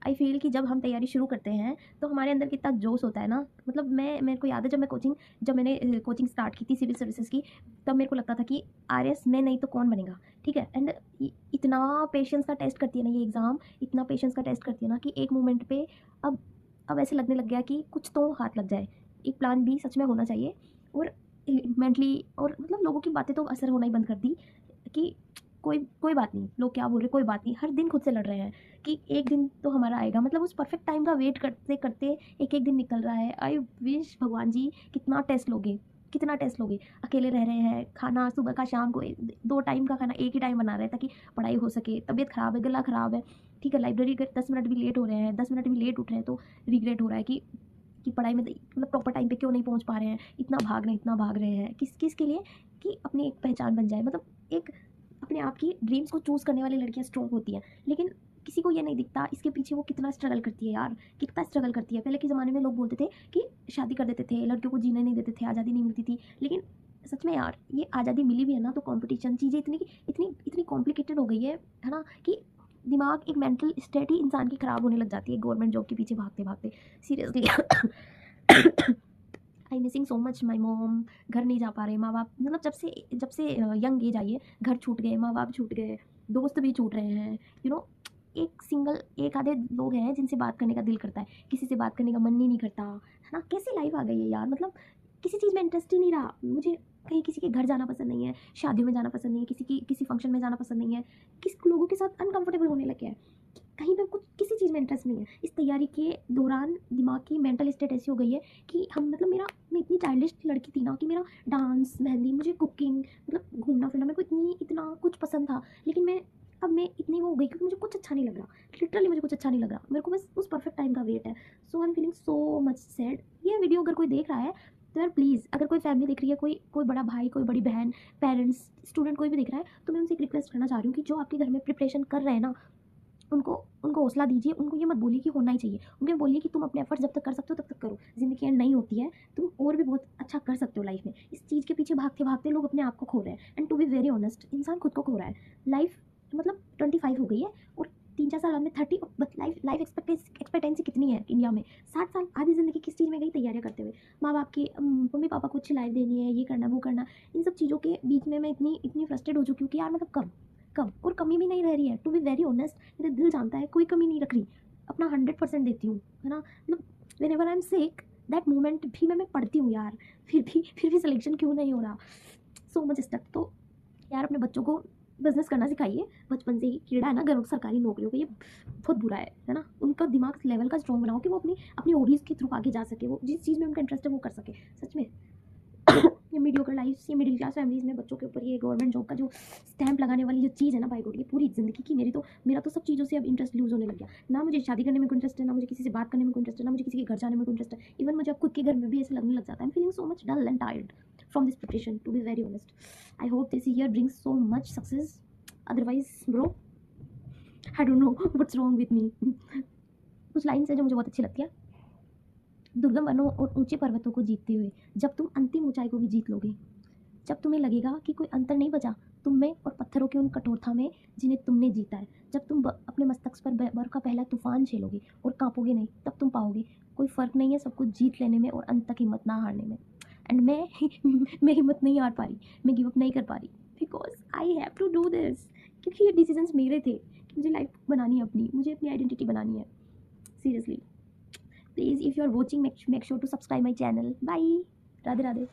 I feel कि जब हम तैयारी शुरू करते हैं तो हमारे अंदर कितना जोश होता है ना। मतलब मेरे को याद है जब मैंने कोचिंग स्टार्ट की थी सिविल सर्विसेज की, तब मेरे को लगता था कि आरएस में नहीं तो कौन बनेगा, ठीक है। एंड इतना पेशेंस का टेस्ट करती है ना ये एग्ज़ाम, इतना पेशेंस का टेस्ट करती है ना कि एक मोमेंट पे अब अब ऐसे लगने लग गया कि कुछ तो हाथ लग जाए। एक प्लान बी सच में होना चाहिए। और मेंटली और मतलब लोगों की बातें तो असर होना ही बंद कर दी कि कोई कोई बात नहीं, लोग क्या बोल रहे, कोई बात नहीं। हर दिन खुद से लड़ रहे हैं कि एक दिन तो हमारा आएगा। मतलब उस परफेक्ट टाइम का वेट करते करते एक एक दिन निकल रहा है। आई विश भगवान जी कितना टेस्ट लोगे, कितना टेस्ट लोगे। अकेले रह रहे हैं, खाना सुबह का शाम को 2 टाइम का खाना एक ही टाइम बना रहे हैं ताकि पढ़ाई हो सके। तबीयत ख़राब है, गला ख़राब है, ठीक है। लाइब्रेरी के 10 मिनट भी लेट हो रहे हैं, 10 मिनट भी लेट उठ रहे हैं तो रिग्रेट हो रहा है कि पढ़ाई में मतलब प्रॉपर टाइम पे क्यों नहीं पहुंच पा रहे हैं। इतना भाग रहे हैं किस किस के लिए, कि अपनी एक पहचान बन जाए। मतलब एक अपने आप की ड्रीम्स को चूज़ करने वाली लड़कियां स्ट्रॉन्ग होती हैं, लेकिन किसी को ये नहीं दिखता इसके पीछे वो कितना स्ट्रगल करती है यार, कितना स्ट्रगल करती है। पहले के ज़माने में लोग बोलते थे कि शादी कर देते थे, लड़कियों को जीने नहीं देते थे, आज़ादी नहीं मिलती थी। लेकिन सच में यार ये आज़ादी मिली भी है ना तो कंपटीशन चीज़ें इतनी इतनी इतनी कॉम्प्लिकेटेड हो गई है ना, कि दिमाग एक मेंटल स्टेट ही इंसान की ख़राब होने लग जाती है गवर्नमेंट जॉब के पीछे भागते भागते। Seriously I missing so much my mom. घर नहीं जा पा रहे माँ बाप, मतलब जब से यंग एज आई है, घर छूट गए, माँ बाप छूट गए, दोस्त भी छूट रहे हैं। एक आधे लोग हैं जिनसे बात करने का दिल करता है, किसी से बात करने का मन ही नहीं करता, है ना। कैसी लाइफ आ गई है यार। मतलब किसी चीज़ में इंटरेस्ट ही नहीं रहा मुझे। कहीं किसी के घर जाना पसंद नहीं है, शादियों में जाना पसंद नहीं है, किसी फंक्शन में जाना पसंद नहीं है, किस लोगों के साथ अनकंफर्टेबल होने लगे हैं। कहीं पे कुछ किसी चीज़ में इंटरेस्ट नहीं है। इस तैयारी के दौरान दिमाग की मेंटल स्टेट ऐसी हो गई है कि मैं इतनी चाइल्डिश लड़की थी ना कि मेरा डांस, मेहंदी, मुझे कुकिंग, मतलब घूमना फिरना मेरे को इतना कुछ पसंद था। लेकिन अब मैं इतनी वो हो गई क्योंकि मुझे कुछ अच्छा नहीं लग रहा। लिटरली मुझे कुछ अच्छा नहीं लग रहा। मेरे को बस उस परफेक्ट टाइम का वेट है। So I am feeling so much sad. ये वीडियो अगर कोई देख रहा है तो यार प्लीज़, अगर कोई फैमिली देख रही है, कोई कोई बड़ा भाई, कोई बड़ी बहन, पेरेंट्स, स्टूडेंट कोई भी देख रहा है, तो मैं उनसे एक रिक्वेस्ट करना चाह रही हूँ कि जो आपके घर में प्रिपरेशन कर रहे हैं ना, उनको उनको हौसला दीजिए। उनको ये मत बोलिए कि होना ही चाहिए। उन्हें बोलिए कि तुम अपने एफर्ट्स जब तक कर सकते हो तब तक करो। ज़िंदगी एंड नहीं होती है, तुम और भी बहुत अच्छा कर सकते हो लाइफ में। इस चीज़ के पीछे भागते भागते लोग अपने आप को खो रहे हैं। And to be very honest, इंसान खुद को खो रहा है। लाइफ मतलब 25 हो गई है और 3-4 साल में 30। बट लाइफ एक्सपेक्टेंसी कितनी है इंडिया में? 60 साल। आधी ज़िंदगी किस चीज़ में गई? तैयारियाँ करते हुए। माँ बाप की मम्मी पापा को अच्छी लाइफ देनी है, ये करना वो करना। इन सब चीज़ों के बीच में मैं इतनी इतनी फ्रस्ट्रेट हो चुकी हूँ कि यार मतलब कब कब और कमी भी नहीं रह रही है। टू बी वेरी ऑनेस्ट, मेरा दिल जानता है कोई कमी नहीं रख रही, अपना 100% देती हूँ, है ना। मतलब whenever I am sick that moment भी मैं पढ़ती हूँ यार, फिर भी सिलेक्शन क्यों नहीं हो रहा। So much stuck. तो यार अपने बच्चों को बिजनेस करना सिखाइए बचपन से ही। कीड़ा है ना गवर्नमेंट सरकारी नौकरियों का, ये बहुत बुरा है ना। उनका दिमाग लेवल का स्ट्रॉन्ग बनाओ कि वो अपनी अपनी हॉबीज़ के थ्रू आगे जा सके, वो जिस चीज़ में उनका इंटरेस्ट है वो कर सके। सच में ये मीडियोकर लाइफ, ये मिडिल क्लास फैमिलीज़ में बच्चों के ऊपर ये गवर्नमेंट जॉब का जो स्टैंप लगाने वाली जो चीज़ है ना, बाय गॉड, ये पूरी ज़िंदगी की मेरा तो सब चीज़ों से अब इंटरेस्ट लूज़ होने लग गया। ना मुझे शादी करने में कोई इंटरेस्ट है, ना मुझे किसी से बात करने में कोई इंटरेस्ट है, ना मुझे किसी के घर जाने में कोई इंटरेस्ट है। इवन मुझे अब खुद के घर में भी ऐसे लगने लग जाता है। I am feeling so much dull and tired from this preparation, to be very honest. I hope this year brings so much success. Otherwise bro, I don't know what's wrong with me. कुछ lines है जो मुझे बहुत अच्छी लगती है। दुर्गम वनों और ऊंचे पर्वतों को जीतते हुए जब तुम अंतिम ऊंचाई को भी जीत लोगे, जब तुम्हें लगेगा कि कोई अंतर नहीं बचा तुम में और पत्थरों की उन कठोरता में जिन्हें तुमने जीता है, जब तुम अपने मस्तक पर बर्फ का पहला तूफान झेलोगे और कांपोगे नहीं, तब तुम पाओगे कोई फ़र्क नहीं है सब कुछ जीत लेने में और अंत तक हिम्मत ना हारने में। एंड मैं हिम्मत नहीं हार पा रही, मैं गिव अप नहीं कर पा रही, because I have to do this. क्योंकि ये डिसीजंस मेरे थे कि मुझे लाइफ बनानी है अपनी, मुझे अपनी आइडेंटिटी बनानी है। Seriously, please if you are watching make sure to subscribe my channel. Bye, Radhe Radhe.